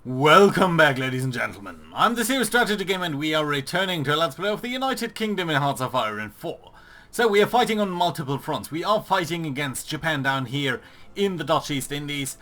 Welcome back, ladies and gentlemen. I'm the Serious Strategy Game and we are returning to a Let's Play of the United Kingdom in Hearts of Iron 4. So we are fighting on multiple fronts. We are fighting against Japan down here in the Dutch East Indies.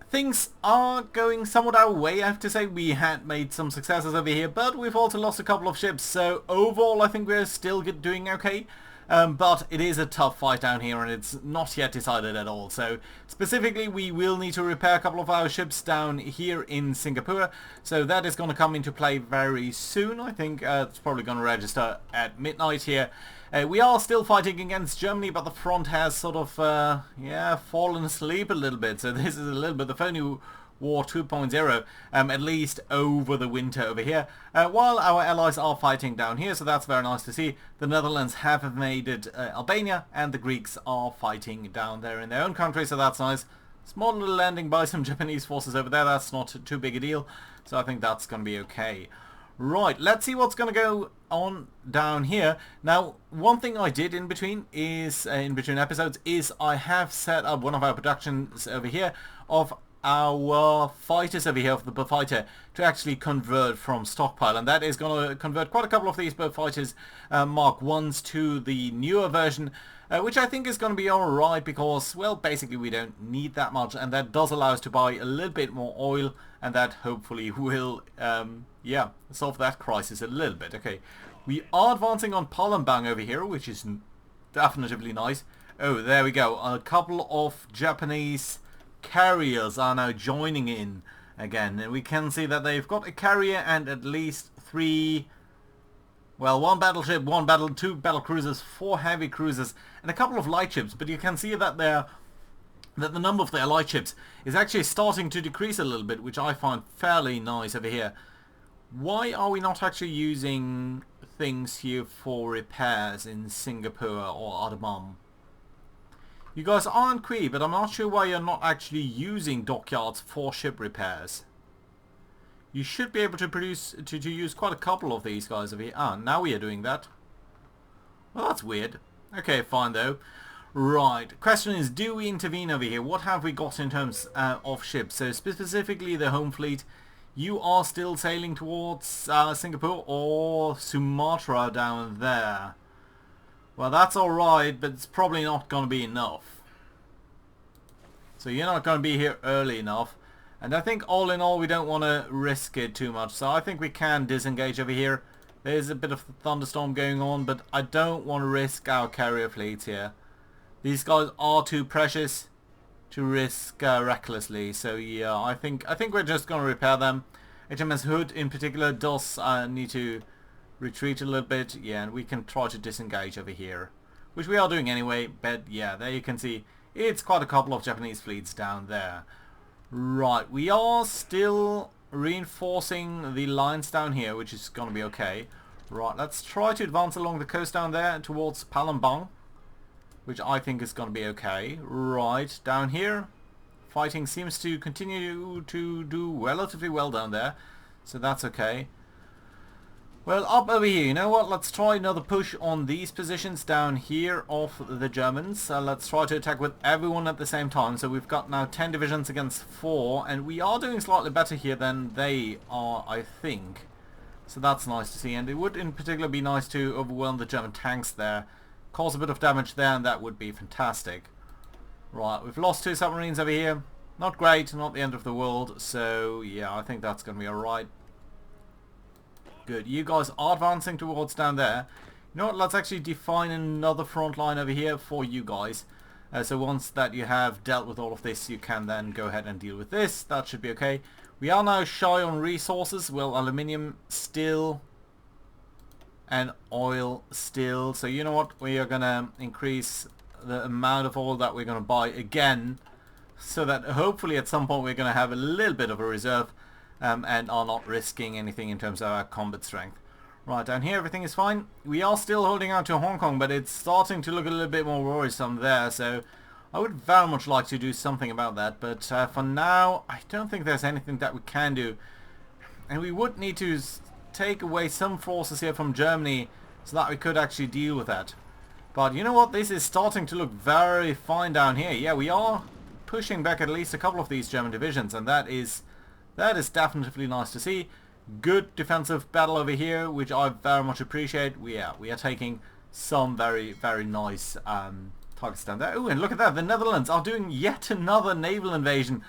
Things are going somewhat our way, I have to say. We had made some successes over here, but we've also lost a couple of ships. So overall I think we're still doing okay. But it is a tough fight down here and it's not yet decided at all. So specifically we will need to repair a couple of our ships down here in Singapore. So that is going to come into play very soon. I think it's probably going to register at midnight here. We are still fighting against Germany, but the front has sort of fallen asleep a little bit. So this is a little bit the phony War 2.0, at least over the winter over here, while our allies are fighting down here, so that's very nice to see. The Netherlands have invaded Albania, and the Greeks are fighting down there in their own country, so that's nice. Small little landing by some Japanese forces over there, that's not too big a deal, so I think that's going to be okay. Right, let's see what's going to go on down here. Now, one thing I did in between episodes is I have set up one of our productions over here of our fighters over here, of the Fighter, to actually convert from stockpile, and that is going to convert quite a couple of these Fighters Mark 1s to the newer version, which I think is going to be alright because, well, basically we don't need that much, and that does allow us to buy a little bit more oil, and that hopefully will solve that crisis a little bit. Okay, we are advancing on Palembang over here, which is definitively nice. Oh, there we go, a couple of Japanese carriers are now joining in again, and we can see that they've got a carrier and at least one battleship, two battle cruisers, 4 heavy cruisers, and a couple of light ships. But you can see that the number of their light ships is actually starting to decrease a little bit, which I find fairly nice over here. Why are we not actually using things here for repairs in Singapore or Adamam? You guys aren't queer, but I'm not sure why you're not actually using dockyards for ship repairs. You should be able to use quite a couple of these guys over here. Ah, now we are doing that. Well, that's weird. Okay, fine though. Right, question is, do we intervene over here? What have we got in terms of ships? So specifically the home fleet, you are still sailing towards Singapore or Sumatra down there. Well, that's alright, but it's probably not going to be enough. So you're not going to be here early enough. And I think all in all we don't want to risk it too much. So I think we can disengage over here. There's a bit of a thunderstorm going on, but I don't want to risk our carrier fleets here. These guys are too precious to risk recklessly. So yeah, I think we're just going to repair them. HMS Hood in particular does need to retreat a little bit, yeah, and we can try to disengage over here, which we are doing anyway. But yeah, there you can see it's quite a couple of Japanese fleets down there. Right, we are still reinforcing the lines down here, which is going to be okay. Right, let's try to advance along the coast down there towards Palembang, which I think is going to be okay. Right, down here fighting seems to continue to do relatively well down there, so that's okay. Well, up over here, you know what, let's try another push on these positions down here of the Germans. Let's try to attack with everyone at the same time. So we've got now 10 divisions against 4, and we are doing slightly better here than they are, I think. So that's nice to see, and it would in particular be nice to overwhelm the German tanks there, cause a bit of damage there, and that would be fantastic. Right, we've lost 2 submarines over here. Not great, not the end of the world, so yeah, I think that's going to be alright. Good. You guys are advancing towards down there. You know what, let's actually define another front line over here for you guys. So once that you have dealt with all of this, you can then go ahead and deal with this. That should be okay. We are now shy on resources. Well, aluminium still and oil still. So you know what, we are going to increase the amount of oil that we're going to buy again, so that hopefully at some point we're going to have a little bit of a reserve. And are not risking anything in terms of our combat strength. Right, down here everything is fine. We are still holding out to Hong Kong, but it's starting to look a little bit more worrisome there, so I would very much like to do something about that, but for now I don't think there's anything that we can do. And we would need to take away some forces here from Germany so that we could actually deal with that. But you know what, this is starting to look very fine down here. Yeah, we are pushing back at least a couple of these German divisions, and that is That is definitely nice to see. Good defensive battle over here, which I very much appreciate. We are taking some very, very nice targets down there. Oh, and look at that. The Netherlands are doing yet another naval invasion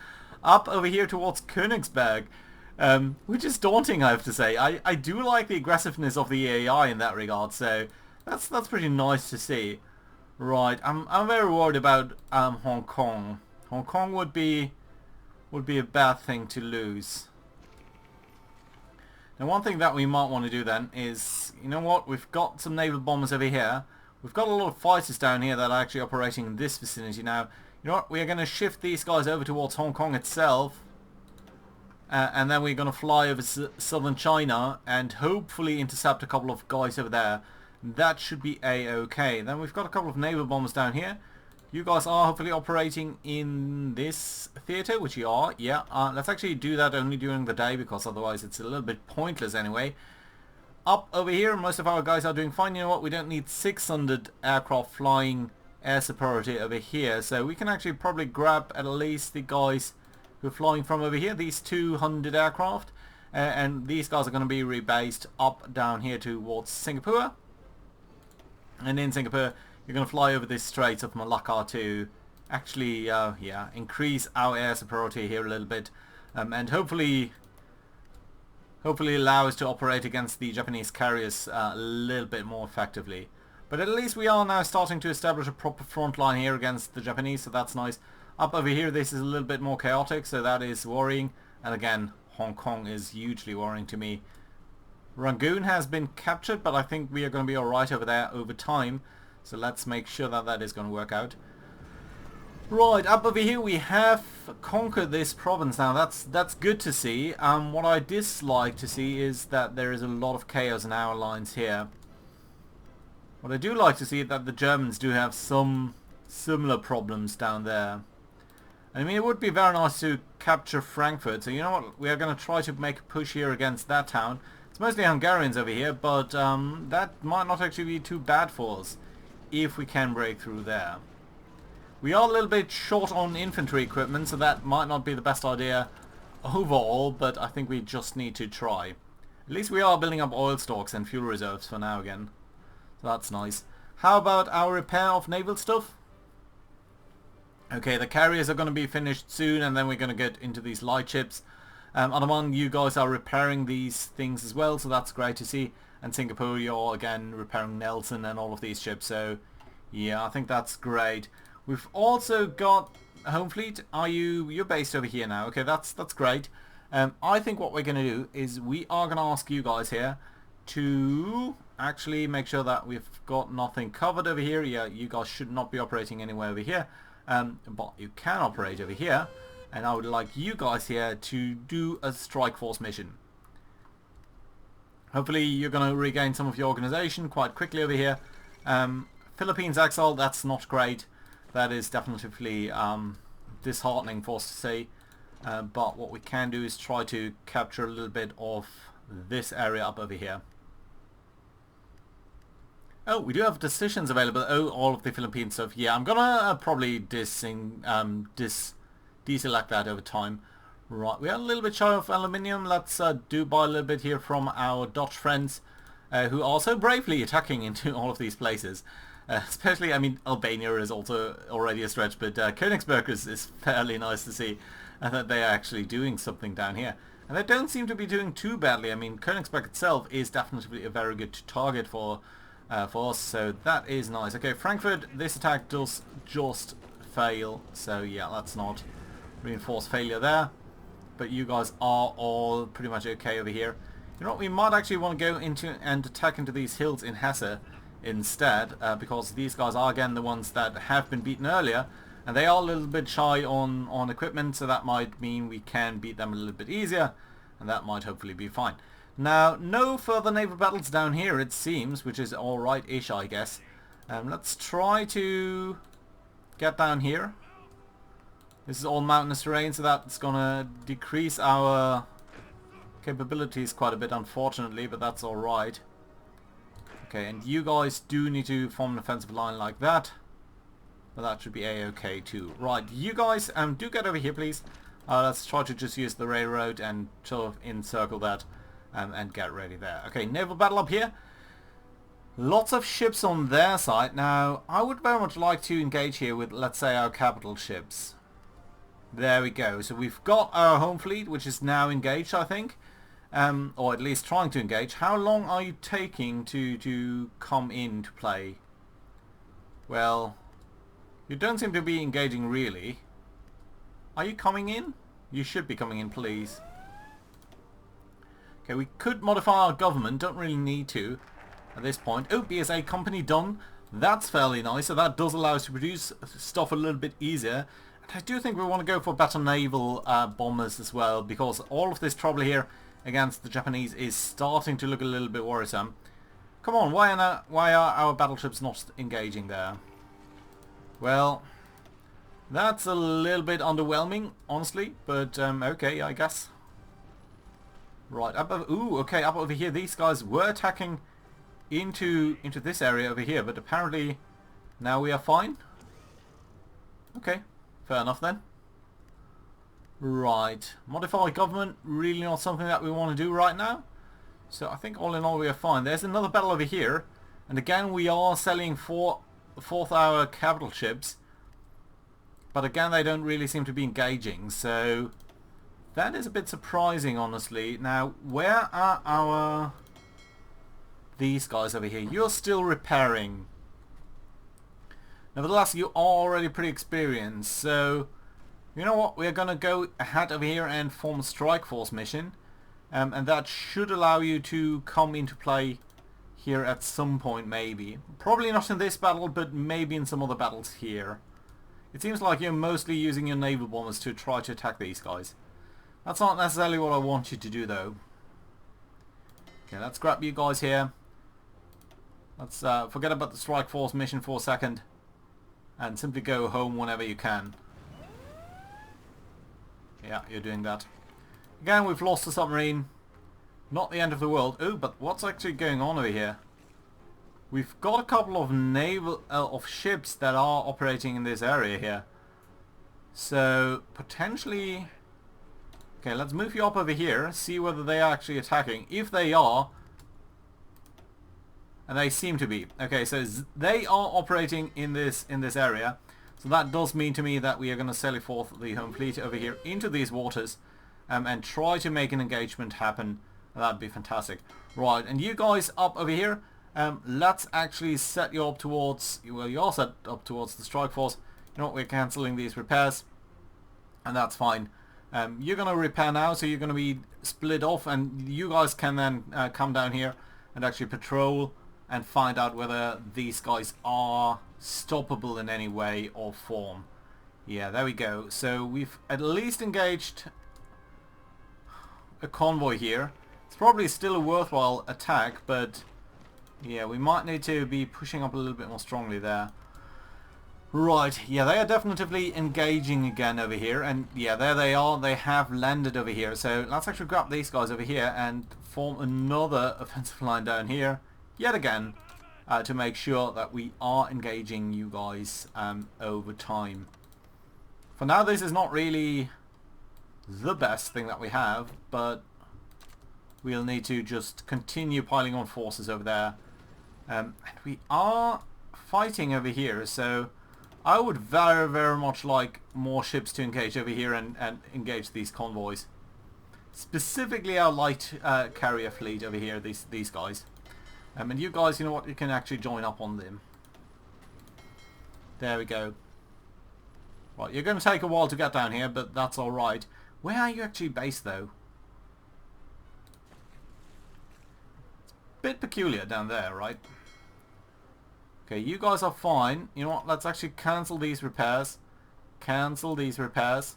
up over here towards Königsberg. Which is daunting, I have to say. I do like the aggressiveness of the AI in that regard, so that's pretty nice to see. Right, I'm very worried about Hong Kong. Hong Kong would be a bad thing to lose. Now, one thing that we might want to do then is, you know what, we've got some naval bombers over here. We've got a lot of fighters down here that are actually operating in this vicinity now. You know what, we are going to shift these guys over towards Hong Kong itself. And then we're going to fly over southern China and hopefully intercept a couple of guys over there. That should be a-okay. Then we've got a couple of naval bombers down here. You guys are hopefully operating in this theatre, which you are. Yeah, let's actually do that only during the day, because otherwise it's a little bit pointless anyway. Up over here, most of our guys are doing fine. You know what, we don't need 600 aircraft flying air superiority over here. So we can actually probably grab at least the guys who are flying from over here, these 200 aircraft. And these guys are going to be rebased up down here towards Singapore. And in Singapore, you're going to fly over this Straits of Malacca to actually, yeah, increase our air superiority here a little bit, and hopefully allow us to operate against the Japanese carriers a little bit more effectively. But at least we are now starting to establish a proper front line here against the Japanese, so that's nice. Up over here, this is a little bit more chaotic, so that is worrying. And again, Hong Kong is hugely worrying to me. Rangoon has been captured, but I think we are going to be alright over there over time. So let's make sure that that is going to work out. Right, up over here we have conquered this province now. That's good to see. What I dislike to see is that there is a lot of chaos in our lines here. What I do like to see is that the Germans do have some similar problems down there. I mean, it would be very nice to capture Frankfurt. So you know what? We are going to try to make a push here against that town. It's mostly Hungarians over here, but that might not actually be too bad for us if we can break through there. We are a little bit short on infantry equipment, so that might not be the best idea overall, but I think we just need to try. At least we are building up oil stocks and fuel reserves for now again. So that's nice. How about our repair of naval stuff? Okay, the carriers are going to be finished soon, and then we're going to get into these light ships. Ottoman, you guys are repairing these things as well, so that's great to see. And Singapore, you're again repairing Nelson and all of these ships, so yeah, I think that's great. We've also got Home Fleet. You're based over here now? Okay, that's great. I think what we're going to do is we are going to ask you guys here to actually make sure that we've got nothing covered over here. Yeah, you guys should not be operating anywhere over here. But you can operate over here, and I would like you guys here to do a strike force mission. Hopefully you're going to regain some of your organization quite quickly over here. Philippines exile, that's not great. That is definitely disheartening for us to see. But what we can do is try to capture a little bit of this area up over here. Oh, we do have decisions available. Oh, all of the Philippine stuff. Yeah, I'm gonna probably deselect that over time. Right, we are a little bit shy of aluminium. Let's do buy a little bit here from our Dutch friends, who are so bravely attacking into all of these places. Especially, I mean, Albania is also already a stretch, but Königsberg is fairly nice to see that they are actually doing something down here. And they don't seem to be doing too badly. I mean, Königsberg itself is definitely a very good target for us, so that is nice. Okay, Frankfurt, this attack does just fail, so yeah, let's not reinforce failure there. But you guys are all pretty much okay over here. You know what, we might actually want to go into and attack into these hills in Hesse instead, because these guys are again the ones that have been beaten earlier, and they are a little bit shy on equipment, so that might mean we can beat them a little bit easier, and that might hopefully be fine. Now, no further naval battles down here, it seems, which is alright-ish, I guess. Let's try to get down here. This is all mountainous terrain, so that's going to decrease our capabilities quite a bit, unfortunately, but that's alright. Okay, and you guys do need to form an offensive line like that. But that should be a-okay too. Right, you guys, do get over here, please. Let's try to just use the railroad and sort of encircle that and get ready there. Okay, naval battle up here. Lots of ships on their side. Now, I would very much like to engage here with, let's say, our capital ships. There we go. So we've got our home fleet, which is now engaged, I think. Or at least trying to engage. How long are you taking to come into play? Well, you don't seem to be engaging really. Are you coming in? You should be coming in, please. Okay, we could modify our government. Don't really need to at this point. Oh, BSA company done. That's fairly nice. So that does allow us to produce stuff a little bit easier. And I do think we want to go for better naval bombers as well, because all of this trouble here against the Japanese is starting to look a little bit worrisome. Come on, why are our battleships not engaging there? Well, that's a little bit underwhelming, honestly, but okay, I guess. Right, up over here, these guys were attacking into this area over here, but apparently now we are fine. Okay, fair enough then. Right, modify government, really not something that we want to do right now. So I think all in all we are fine. There's another battle over here, and again we are selling fourth hour capital ships. But again, they don't really seem to be engaging, so that is a bit surprising, honestly. Now, where are these guys over here? You're still repairing. Nevertheless, you are already pretty experienced, so you know what? We're going to go ahead over here and form a strike force mission, and that should allow you to come into play here at some point, maybe. Probably not in this battle, but maybe in some other battles here. It seems like you're mostly using your naval bombers to try to attack these guys. That's not necessarily what I want you to do, though. Okay, let's grab you guys here. Let's forget about the strike force mission for a second and simply go home whenever you can. Yeah, you're doing that. Again, we've lost the submarine. Not the end of the world. Oh, but what's actually going on over here? We've got a couple of naval of ships that are operating in this area here. So potentially, okay, let's move you up over here, see whether they are actually attacking. If they are, and they seem to be. Okay, so they are operating in this area. So that does mean to me that we are going to sail forth the home fleet over here into these waters, and try to make an engagement happen. That'd be fantastic. Right, and you guys up over here. Let's actually set you up towards, well, you are set up towards the strike force. You know what, we're cancelling these repairs, and that's fine. You're going to repair now, so you're going to be split off, and you guys can then come down here and actually patrol and find out whether these guys are stoppable in any way or form. Yeah, there we go. So we've at least engaged a convoy here. It's probably still a worthwhile attack, but yeah, we might need to be pushing up a little bit more strongly there. Right, yeah, they are definitely engaging again over here, and yeah, there they are. They have landed over here. So let's actually grab these guys over here and form another offensive line down here, yet again, to make sure that we are engaging you guys over time. For now, this is not really the best thing that we have, but we'll need to just continue piling on forces over there. And we are fighting over here, so I would very, very much like more ships to engage over here and engage these convoys. Specifically our light carrier fleet over here, these guys. And you guys, you know what, you can actually join up on them. There we go. Right, you're going to take a while to get down here, but that's alright. Where are you actually based, though? Bit peculiar down there, right? Okay, you guys are fine. You know what? Let's actually cancel these repairs. Cancel these repairs.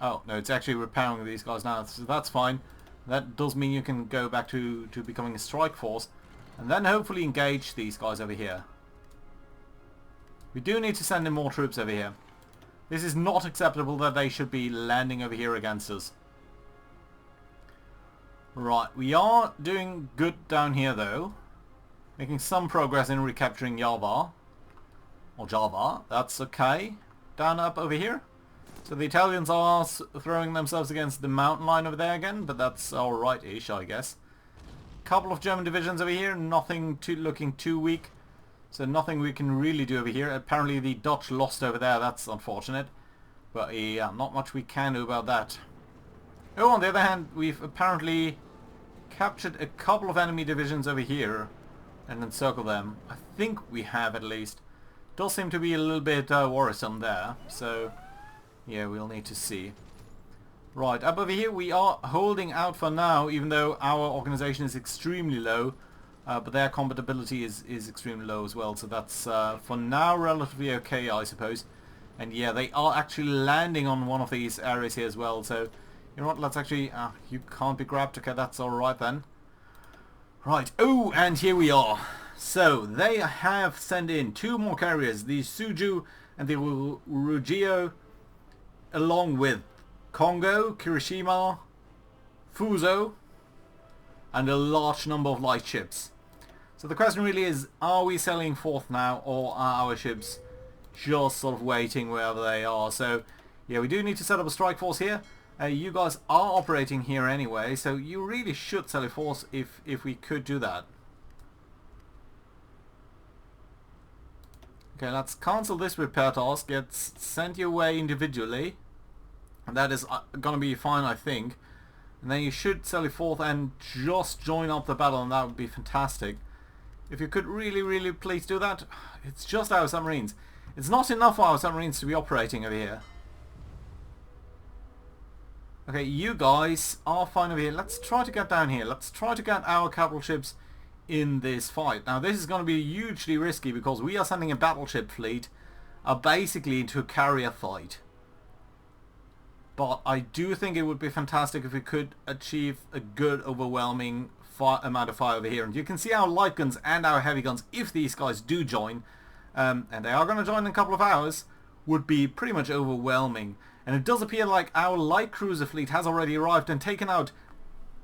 Oh, no, it's actually repairing these guys now, so that's fine. That does mean you can go back to becoming a strike force, and then hopefully engage these guys over here. We do need to send in more troops over here. This is not acceptable that they should be landing over here against us. Right, we are doing good down here though. Making some progress in recapturing Java. Or Java, that's okay. down up over here. So the Italians are throwing themselves against the mountain line over there again, but that's alright-ish, I guess. Couple of German divisions over here, nothing looking too weak. So nothing we can really do over here. Apparently the Dutch lost over there, that's unfortunate. But yeah, not much we can do about that. Oh, on the other hand, we've apparently captured a couple of enemy divisions over here and encircled them. I think we have, at least. Does seem to be a little bit worrisome there, so yeah, we'll need to see. Right, up over here we are holding out for now, even though our organization is extremely low, but their combat ability is extremely low as well, so that's for now relatively okay, I suppose. And yeah, they are actually landing on one of these areas here as well, so you know what, let's actually... you can't be grabbed, okay, that's alright then. Right, oh, and here we are. So, they have sent in 2 more carriers, the Suju and the Rugio, along with Kongo, Kirishima, Fuso, and a large number of light ships. So the question really is, are we selling forth now, or are our ships just sort of waiting wherever they are? So, yeah, we do need to set up a strike force here. You guys are operating here anyway, so you really should sell a force if we could do that. Okay, let's cancel this repair task. It's sent your way individually. And that is going to be fine, I think. And then you should sell it forth and just join up the battle, and that would be fantastic. If you could really please do that. It's just our submarines. It's not enough for our submarines to be operating over here. Okay, you guys are fine over here. Let's try to get down here. Let's try to get our capital ships in this fight. Now this is going to be hugely risky because we are sending a battleship fleet basically into a carrier fight. But I do think it would be fantastic if we could achieve a good overwhelming amount of fire over here. And you can see our light guns and our heavy guns, if these guys do join, and they are going to join in a couple of hours, would be pretty much overwhelming. And it does appear like our light cruiser fleet has already arrived and taken out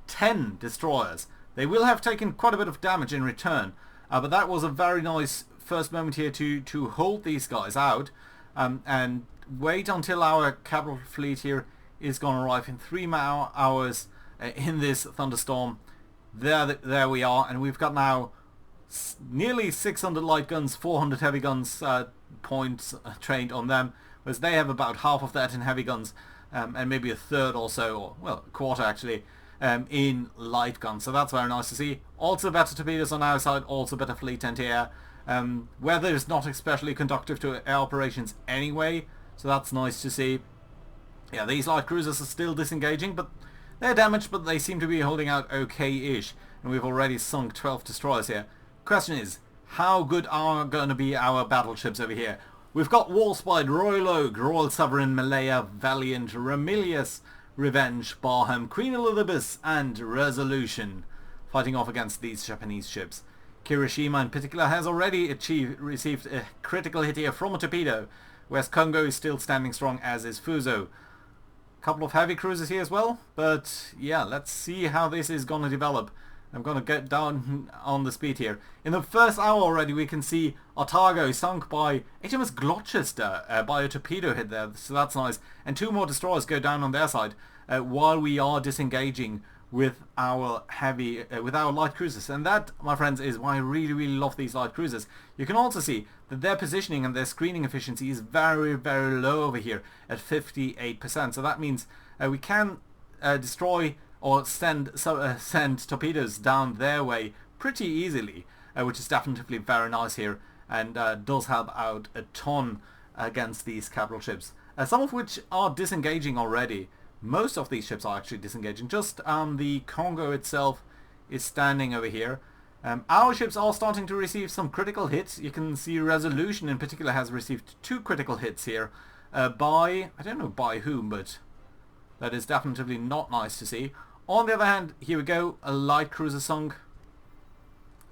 10 destroyers. They will have taken quite a bit of damage in return, but that was a very nice first moment here to hold these guys out and wait until our capital fleet here is going to arrive in 3 hours in this thunderstorm. There we are, and we've got now nearly 600 light guns, 400 heavy guns points trained on them, whereas they have about half of that in heavy guns, and maybe a third or so, or well, a quarter actually, in light guns. So that's very nice to see. Also better torpedoes on our side, also better fleet anti-air. Weather is not especially conductive to air operations anyway, so that's nice to see. Yeah, these light cruisers are still disengaging, but they're damaged, but they seem to be holding out okay-ish. And we've already sunk 12 destroyers here. Question is, how good are going to be our battleships over here? We've got Warspite, Royal Oak, Royal Sovereign, Malaya, Valiant, Ramilius, Revenge, Barham, Queen Elizabeth, and Resolution, fighting off against these Japanese ships. Kirishima in particular has already received a critical hit here from a torpedo, whereas Kongo is still standing strong, as is Fuso. Couple of heavy cruisers here as well, but yeah, let's see how this is going to develop. I'm going to get down on the speed here. In the first hour already we can see Otago sunk by HMS Gloucester by a torpedo hit there, so that's nice. And 2 more destroyers go down on their side while we are disengaging with our light cruisers. And that, my friends, is why I really love these light cruisers. You can also see that their positioning and their screening efficiency is very low over here at 58%. So that means we can destroy or send torpedoes down their way pretty easily, which is definitely very nice here, and does help out a ton against these capital ships, some of which are disengaging already. Most of these ships are actually disengaging. Just the Kongo itself is standing over here. Our ships are starting to receive some critical hits. You can see Resolution in particular has received 2 critical hits here by, I don't know by whom, but that is definitely not nice to see. On the other hand, here we go, a light cruiser sunk.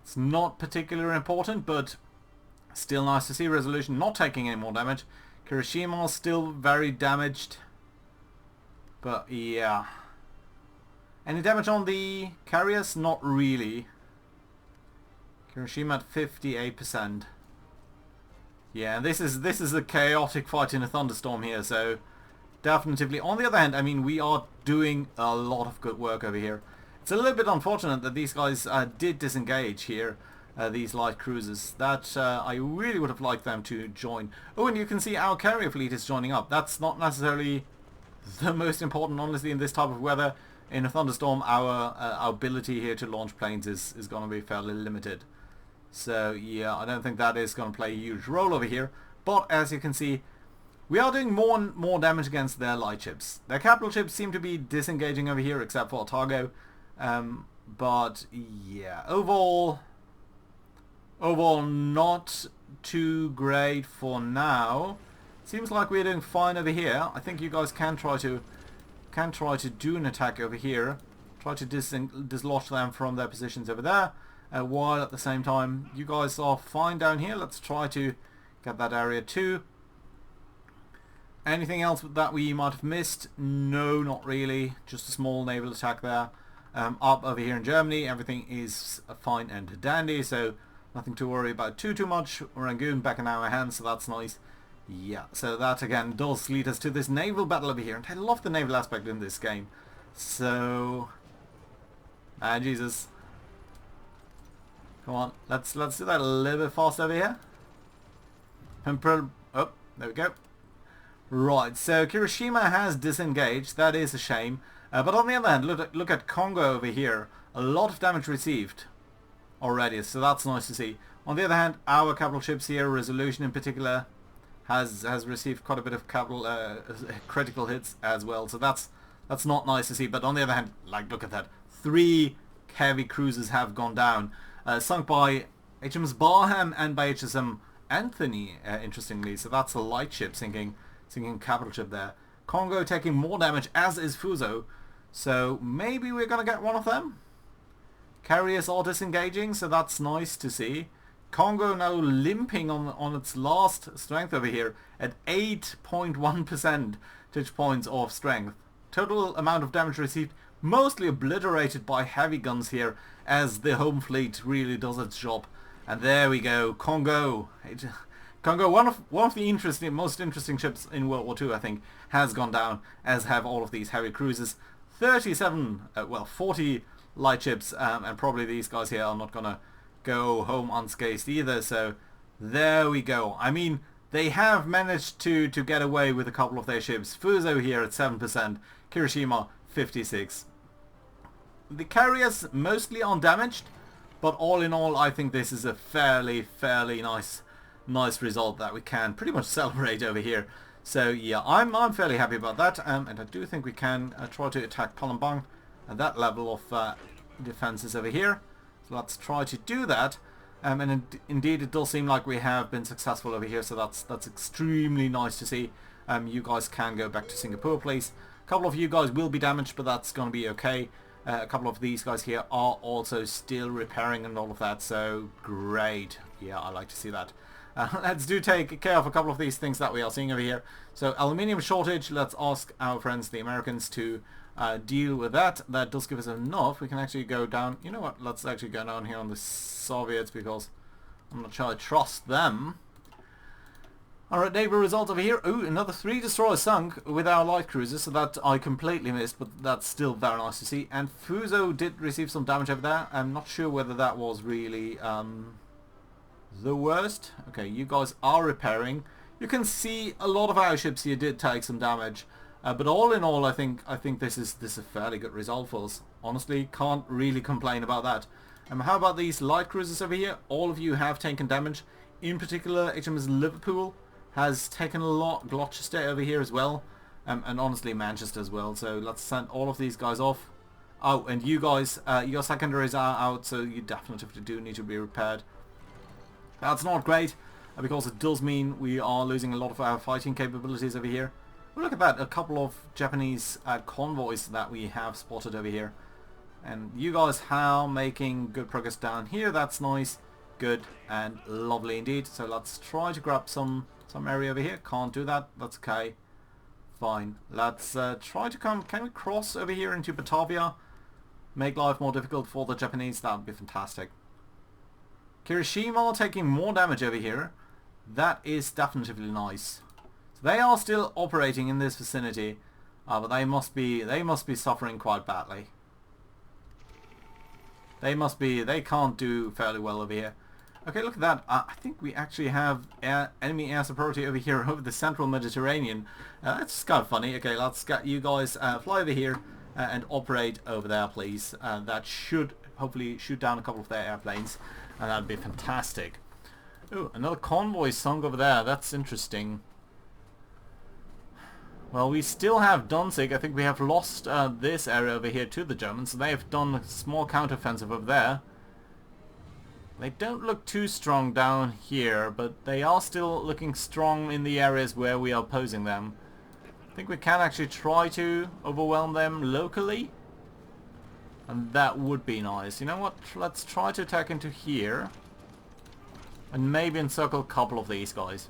It's not particularly important, but still nice to see Resolution not taking any more damage. Kirishima is still very damaged. But yeah. Any damage on the carriers? Not really. Kirishima at 58%. Yeah, this is a chaotic fight in a thunderstorm here, so definitely. On the other hand, I mean, we are doing a lot of good work over here. It's a little bit unfortunate that these guys did disengage here, these light cruisers. That I really would have liked them to join. Oh, and you can see our carrier fleet is joining up. That's not necessarily the most important, honestly, in this type of weather. In a thunderstorm, our ability here to launch planes is going to be fairly limited. So yeah, I don't think that is going to play a huge role over here. But as you can see, we are doing more and more damage against their light ships. Their capital ships seem to be disengaging over here, except for Otago. But yeah, overall not too great for now. Seems like we're doing fine over here. I think you guys can try to do an attack over here. Try to dislodge them from their positions over there. While at the same time you guys are fine down here. Let's try to get that area too. Anything else that we might have missed? No, not really. Just a small naval attack there. Up over here in Germany, everything is fine and dandy, so nothing to worry about too much. Rangoon back in our hands, so that's nice. Yeah, so that again does lead us to this naval battle over here, and I love the naval aspect in this game. So, Jesus. Come on, let's do that a little bit fast over here. Oh, there we go. Right, so Kirishima has disengaged. That is a shame. But on the other hand, look at Congo over here. A lot of damage received already, so that's nice to see. On the other hand, our capital ships here, Resolution in particular, has received quite a bit of capital critical hits as well. So that's not nice to see. But on the other hand, like, look at that. 3 heavy cruisers have gone down. Sunk by HMS Barham and by HSM Anthony, interestingly. So that's a light ship sinking capital ship there. Congo taking more damage, as is Fuso. So maybe we're going to get one of them. Carriers are disengaging, so that's nice to see. Congo now limping on its last strength over here at 8.1 percentage points of strength. Total amount of damage received mostly obliterated by heavy guns here, as the home fleet really does its job. And there we go, Congo. Congo, one of the most interesting ships in World War II, I think, has gone down, as have all of these heavy cruisers. 40 light ships, and probably these guys here are not gonna go home unscathed either. So there we go. I mean, they have managed to get away with a couple of their ships. Fuso here at 7%, Kirishima 56%. The carriers mostly undamaged, but all in all, I think this is a fairly nice result that we can pretty much celebrate over here. So yeah, I'm fairly happy about that, and I do think we can try to attack Palembang at that level of defenses over here. So let's try to do that, and indeed it does seem like we have been successful over here. So that's extremely nice to see. You guys can go back to Singapore, please. A couple of you guys will be damaged, but that's going to be okay. A couple of these guys here are also still repairing and all of that, so great. Yeah, I like to see that. Let's take care of a couple of these things that we are seeing over here. So aluminium shortage, let's ask our friends the Americans to deal with that. That does give us enough. We can actually go down. You know what, let's actually go down here on the Soviets, because I'm not sure I trust them. Alright, naval results over here. Ooh, another 3 destroyers sunk with our light cruisers, so that I completely missed, but that's still very nice to see. And Fuso did receive some damage over there. I'm not sure whether that was really the worst. Okay, you guys are repairing. You can see a lot of our ships here did take some damage, but all in all, I think this is a fairly good result for us. Honestly, can't really complain about that. How about these light cruisers over here? All of you have taken damage. In particular, HMS Liverpool has taken a lot. Gloucester over here as well, and honestly Manchester as well. So let's send all of these guys off. Oh, and you guys, your secondaries are out, so you definitely do need to be repaired. That's not great, because it does mean we are losing a lot of our fighting capabilities over here. Well, look at that, a couple of Japanese convoys that we have spotted over here. And you guys are making good progress down here. That's nice, good, and lovely indeed. So let's try to grab some area over here. Can't do that. That's okay. Fine. Let's try to come. Can we cross over here into Batavia? Make life more difficult for the Japanese. That would be fantastic. Kirishima taking more damage over here. That is definitely nice. So they are still operating in this vicinity, but they must be suffering quite badly. They can't do fairly well over here. Okay, look at that. I think we actually have enemy air superiority over here over the central Mediterranean. That's kind of funny. Okay, let's get you guys fly over here and operate over there, please. That should hopefully shoot down a couple of their airplanes, and that'd be fantastic. Ooh, another convoy sunk over there. That's interesting. Well, we still have Danzig. I think we have lost this area over here to the Germans. So they have done a small counteroffensive over there. They don't look too strong down here, but they are still looking strong in the areas where we are opposing them. I think we can actually try to overwhelm them locally. And that would be nice. You know what? Let's try to attack into here. And maybe encircle a couple of these guys.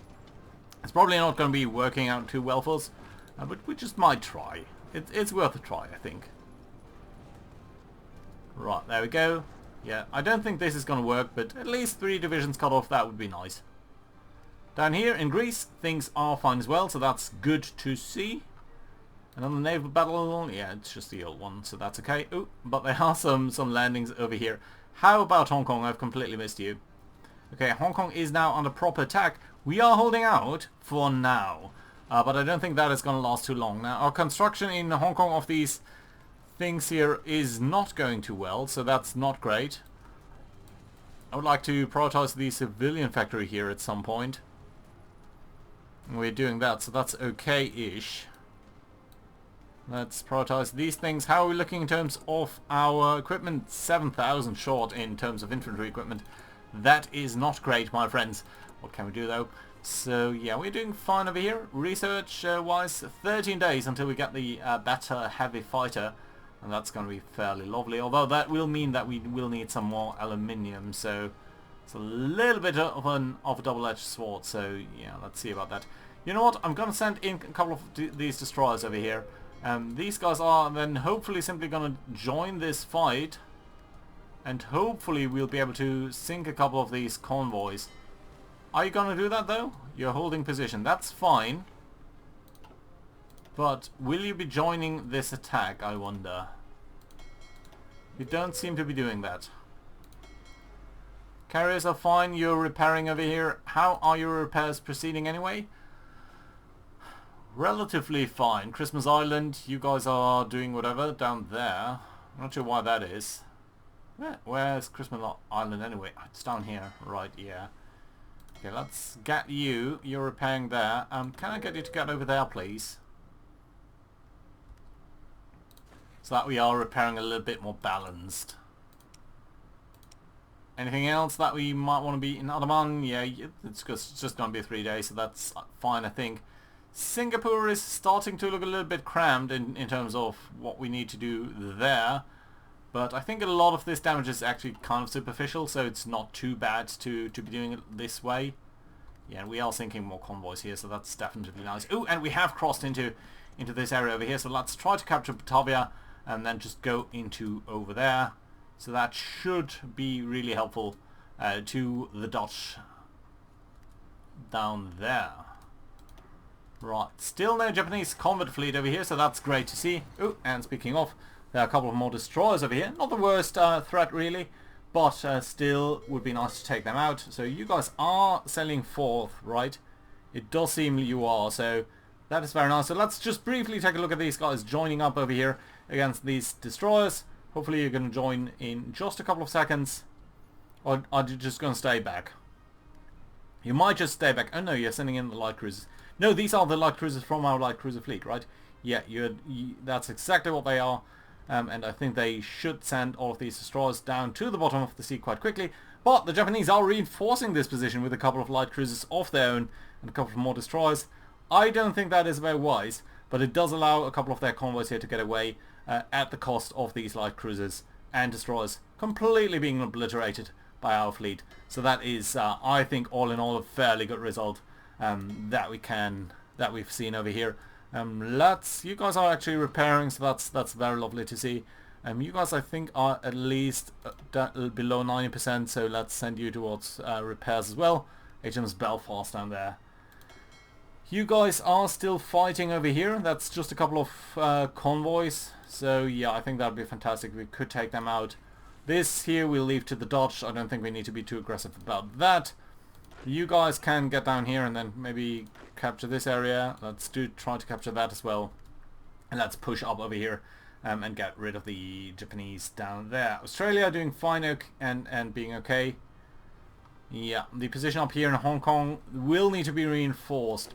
It's probably not going to be working out too well for us. But we just might try. It's worth a try, I think. Right, there we go. Yeah, I don't think this is going to work, but at least 3 divisions cut off, that would be nice. Down here in Greece, things are fine as well, so that's good to see. Another naval battle, yeah, it's just the old one, so that's okay. Ooh, but there are some landings over here. How about Hong Kong? I've completely missed you. Okay, Hong Kong is now under proper attack. We are holding out for now, but I don't think that is going to last too long. Now, our construction in Hong Kong of these things here is not going too well, so that's not great. I would like to prioritize the civilian factory here at some point. And we're doing that, so that's okay-ish. Let's prioritize these things. How are we looking in terms of our equipment? 7,000 short in terms of infantry equipment. That is not great, my friends. What can we do though? So yeah, we're doing fine over here. Research-wise, 13 days until we get the better heavy fighter. And that's going to be fairly lovely, although that will mean that we will need some more aluminium, so it's a little bit of a double-edged sword, so yeah, let's see about that. You know what, I'm going to send in a couple of these destroyers over here. These guys are then hopefully simply going to join this fight, and hopefully we'll be able to sink a couple of these convoys. Are you going to do that though? You're holding position, that's fine. But will you be joining this attack, I wonder? You don't seem to be doing that. Carriers are fine, you're repairing over here. How are your repairs proceeding anyway? Relatively fine. Christmas Island, you guys are doing whatever down there. I'm not sure why that is. Where's Christmas Island anyway? It's down here. Right, yeah. Okay, let's get you. You're repairing there. Can I get you to get over there, please? So that we are repairing a little bit more balanced. Anything else that we might want to be in Andaman? Yeah, it's just going to be 3 days, so that's fine, I think. Singapore is starting to look a little bit crammed in terms of what we need to do there. But I think a lot of this damage is actually kind of superficial, so it's not too bad to be doing it this way. Yeah, and we are sinking more convoys here, so that's definitely nice. Oh, and we have crossed into this area over here, so let's try to capture Batavia and then just go into over there. So that should be really helpful to the Dutch down there. Right, still no Japanese combat fleet over here, so that's great to see. Oh, and speaking of, there are a couple of more destroyers over here. Not the worst threat really, but still would be nice to take them out. So you guys are sailing forth, right? It does seem you are, so that is very nice. So let's just briefly take a look at these guys joining up over here against these destroyers. Hopefully you're going to join in just a couple of seconds. Or are you just going to stay back? You might just stay back. Oh no, you're sending in the light cruisers. No, these are the light cruisers from our light cruiser fleet, right? Yeah, that's exactly what they are. And I think they should send all of these destroyers down to the bottom of the sea quite quickly. But the Japanese are reinforcing this position with a couple of light cruisers of their own and a couple of more destroyers. I don't think that is very wise, but it does allow a couple of their convoys here to get away at the cost of these light cruisers and destroyers completely being obliterated by our fleet. So that is, I think, all in all, a fairly good result that we've seen over here. You guys are actually repairing, so that's very lovely to see. You guys, I think, are at least below 90%, so let's send you towards repairs as well. HMS Belfast down there. You guys are still fighting over here. That's just a couple of convoys. So yeah, I think that would be fantastic. We could take them out. This here we'll leave to the Dutch. I don't think we need to be too aggressive about that. You guys can get down here and then maybe capture this area. Let's try to capture that as well. And let's push up over here and get rid of the Japanese down there. Australia doing fine and being okay. Yeah, the position up here in Hong Kong will need to be reinforced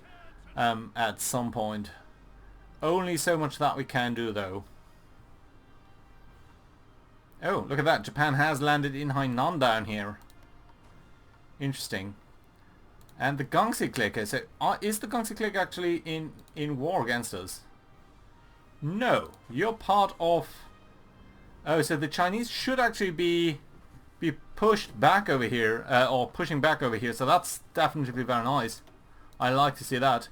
at some point. Only so much that we can do though. Oh, look at that. Japan has landed in Hainan down here. Interesting. And the Gangxi clique. So, is the Gangxi clique actually in war against us? No. You're part of... Oh, so the Chinese should actually be pushed back over here. Or pushing back over here. So that's definitely very nice. I like to see that.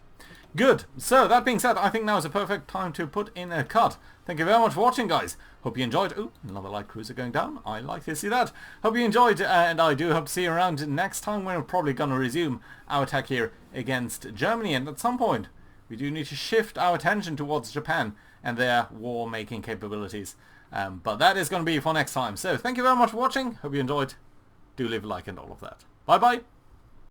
Good. So, that being said, I think now is a perfect time to put in a cut. Thank you very much for watching, guys. Hope you enjoyed. Ooh, another light cruiser going down. I like to see that. Hope you enjoyed, and I do hope to see you around next time when we're probably going to resume our attack here against Germany. And at some point, we do need to shift our attention towards Japan and their war-making capabilities. But that is going to be for next time. So, thank you very much for watching. Hope you enjoyed. Do leave a like and all of that. Bye-bye.